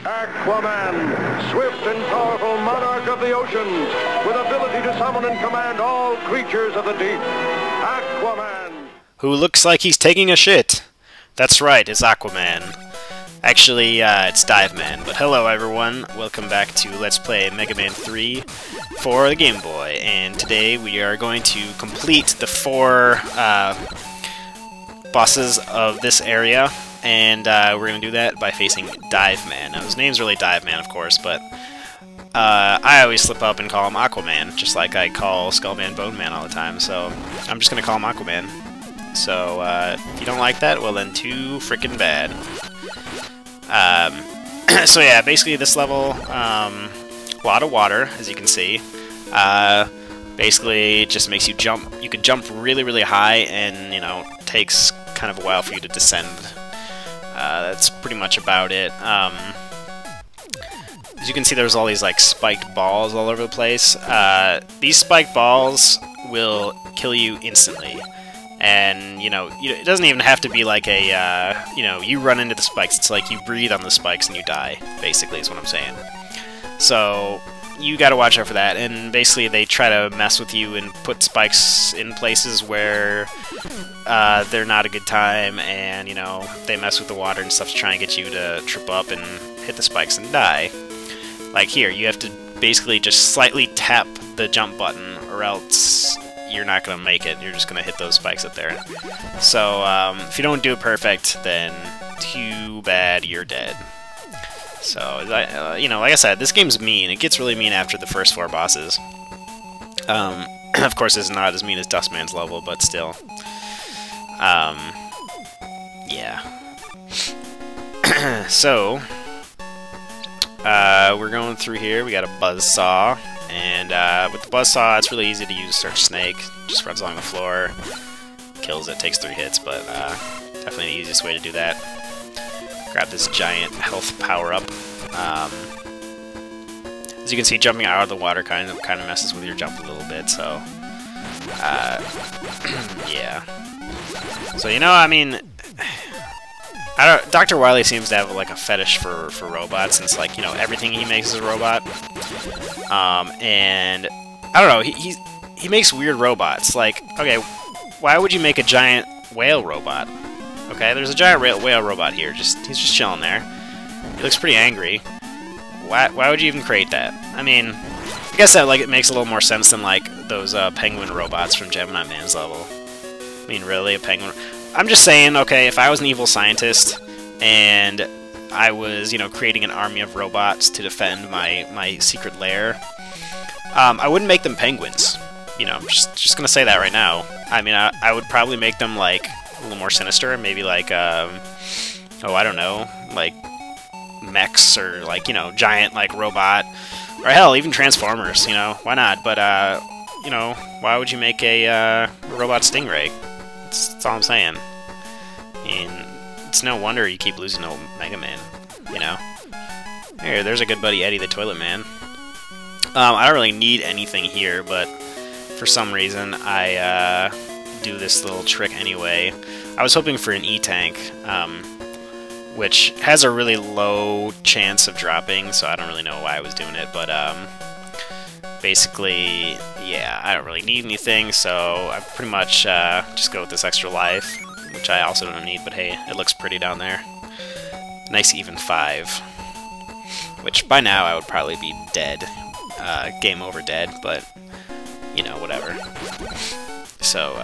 Aquaman, swift and powerful monarch of the oceans, with ability to summon and command all creatures of the deep. Aquaman. Who looks like he's taking a shit. That's right, it's Aquaman. Actually, it's Dive Man. But hello everyone, welcome back to Let's Play Mega Man 3 for the Game Boy. And today we are going to complete the 4 bosses of this area. And we're going to do that by facing Dive Man. Now his name's really Dive Man, of course, but I always slip up and call him Aquaman, just like I call Skullman Bone Man all the time. So I'm just going to call him Aquaman. So if you don't like that, well then too frickin' bad. So yeah, basically this level, a lot of water, as you can see. Basically, it just makes you jump. You can jump really, really high, and, you know, it takes kind of a while for you to descend. That's pretty much about it. As you can see, there's all these, like, spiked balls all over the place. These spiked balls will kill you instantly. And, you know, it doesn't even have to be like a, you know, you run into the spikes. It's like you breathe on the spikes and you die, basically, is what I'm saying. So, you gotta watch out for that. And basically, they try to mess with you and put spikes in places where they're not a good time. And, you know, they mess with the water and stuff to try and get you to trip up and hit the spikes and die. Like here, you have to basically just slightly tap the jump button, or else you're not going to make it. You're just going to hit those spikes up there. So, if you don't do it perfect, then too bad, you're dead. So, you know, like I said, this game's mean. It gets really mean after the first 4 bosses. Of course, it's not as mean as Dustman's level, but still. Yeah. So, we're going through here. We got a buzzsaw. And with the buzzsaw, it's really easy to use Search Snake. Just runs along the floor, kills it, takes 3 hits, but definitely the easiest way to do that. Grab this giant health power-up. As you can see, jumping out of the water kind of messes with your jump a little bit, so yeah. So, you know, I mean, Dr. Wily seems to have like a fetish for robots, and it's like, you know, everything he makes is a robot. And I don't know, he makes weird robots. Like, okay, why would you make a giant whale robot? Okay, there's a giant whale robot here. He's just chilling there. He looks pretty angry. Why would you even create that? I mean, I guess that, like, it makes a little more sense than like those penguin robots from Gemini Man's level. I mean, really, a penguin? I'm just saying, okay, if I was an evil scientist and I was, you know, creating an army of robots to defend my secret lair, I wouldn't make them penguins. You know, I'm just gonna say that right now. I mean, I would probably make them, like, a little more sinister, maybe like, oh, I don't know, like mechs, or, like, you know, giant, like, robot, or hell, even Transformers, you know, why not? But, you know, why would you make a robot stingray? That's all I'm saying. I mean, it's no wonder you keep losing to Mega Man, you know? There's a good buddy Eddie the Toilet Man. I don't really need anything here, but for some reason I do this little trick anyway. I was hoping for an E-Tank, which has a really low chance of dropping, so I don't really know why I was doing it, but basically, yeah, I don't really need anything, so I pretty much just go with this extra life, which I also don't need, but hey, it looks pretty down there. Nice even 5. Which by now I would probably be dead. Game over dead, but, you know, whatever. So,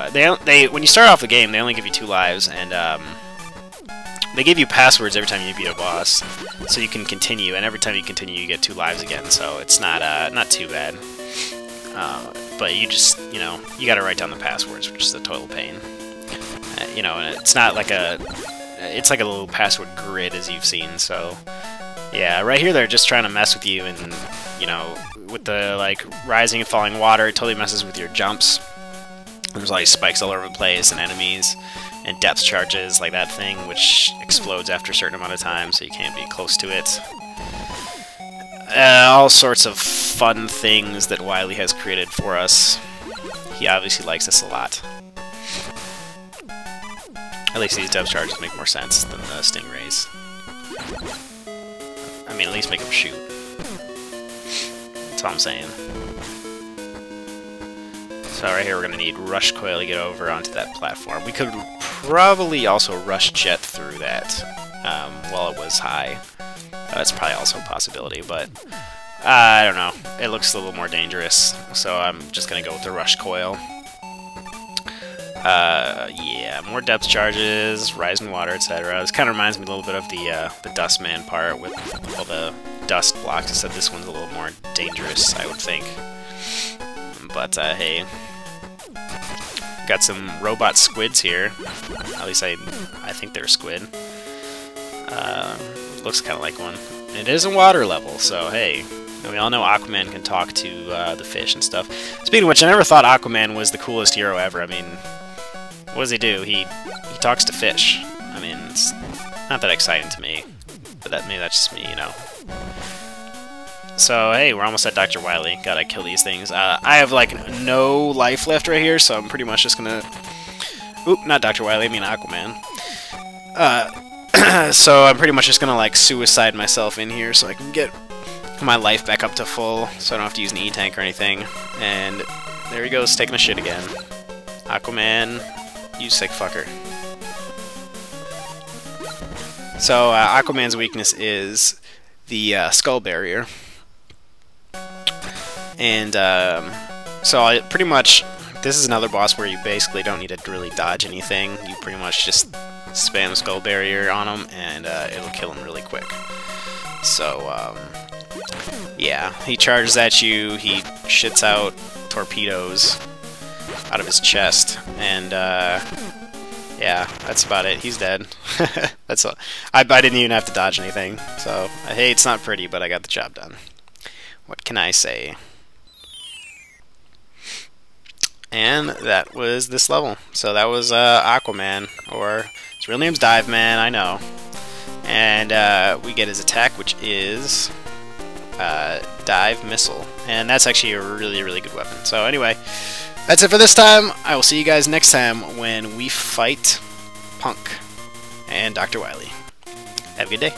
when you start off the game, they only give you 2 lives, and they give you passwords every time you beat a boss, so you can continue, and every time you continue you get 2 lives again, so it's not too bad. But you just, you know, you gotta write down the passwords, which is a total pain. You know, and it's not like it's like a little password grid, as you've seen, so yeah, right here they're just trying to mess with you, and, you know, with the, like, rising and falling water, it totally messes with your jumps. There's all these spikes all over the place, and enemies, and depth charges, like that thing, which explodes after a certain amount of time, so you can't be close to it. All sorts of fun things that Wily has created for us. He obviously likes us a lot. At least these depth charges make more sense than the stingrays. I mean, at least make him shoot. That's all I'm saying. So right here we're going to need Rush Coil to get over onto that platform. We could probably also Rush Jet through that while it was high. That's probably also a possibility, but I don't know. It looks a little more dangerous, so I'm just going to go with the Rush Coil. Yeah, more depth charges, rise in water, etc. This kind of reminds me a little bit of the Dustman part with all the dust blocks, except this one's a little more dangerous, I would think. But, hey. Got some robot squids here. At least I think they're squid. Looks kind of like one. It is a water level, so hey. We all know Aquaman can talk to the fish and stuff. Speaking of which, I never thought Aquaman was the coolest hero ever. I mean, what does he do? He talks to fish. I mean, it's not that exciting to me. But maybe that's just me, you know. So, hey, we're almost at Dr. Wily. Gotta kill these things. I have, like, no life left right here, so I'm pretty much just gonna... Oop, not Dr. Wily, I mean Aquaman. So I'm pretty much just gonna, like, suicide myself in here so I can get my life back up to full, so I don't have to use an E-tank or anything. And there he goes, taking a shit again. Aquaman, you sick fucker. So, Aquaman's weakness is the skull barrier. And, so pretty much, this is another boss where you basically don't need to really dodge anything. You pretty much just spam skull barrier on him, and it'll kill him really quick. So, yeah, he charges at you, he shits out torpedoes out of his chest, and, yeah, that's about it. He's dead. That's all. I didn't even have to dodge anything, so, hey, it's not pretty, but I got the job done. What can I say? And that was this level. So that was Aquaman, or his real name's Dive Man, I know. And we get his attack, which is Dive Missile. And that's actually a really, really good weapon. So anyway, that's it for this time. I will see you guys next time when we fight Punk and Dr. Wily. Have a good day.